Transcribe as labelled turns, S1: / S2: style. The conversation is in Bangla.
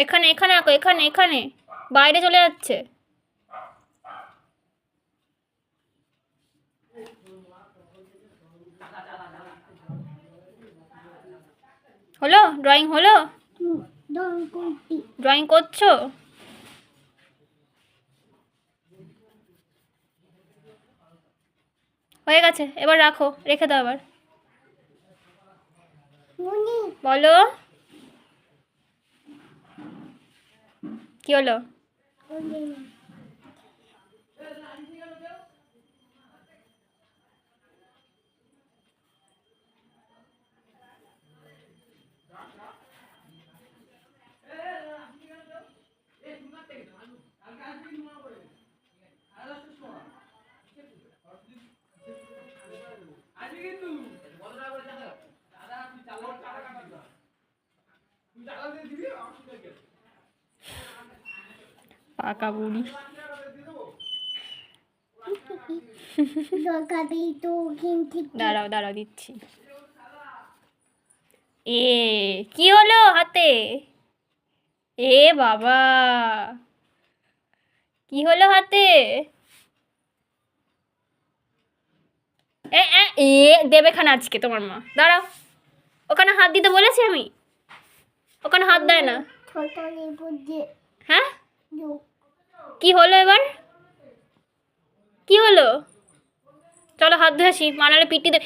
S1: এখানে এখানে আঁকো, এখানে এখানে, বাইরে চলে যাচ্ছে। হলো? ড্রয়িং হলো? ড্রয়িং করছো? হয়ে গেছে, এবার রাখো, রেখে দাও আবার। বলো কি হলো? পাকা বুড়ি। দাঁড়াও দাঁড়াও দিচ্ছি। এ কি হলো হাতে? এ বাবা, কি হলো হাতে? এ এ দেবে খানা আজকে তোমার মা। দাঁড়াও, ওখানে হাত দিতে বলেছি আমি? ওখানে হাত দেয় না। হ্যাঁ, কি হলো এবার? কি হলো? চলো হাত ধুয়ে আসি, মানালে পিটি দে।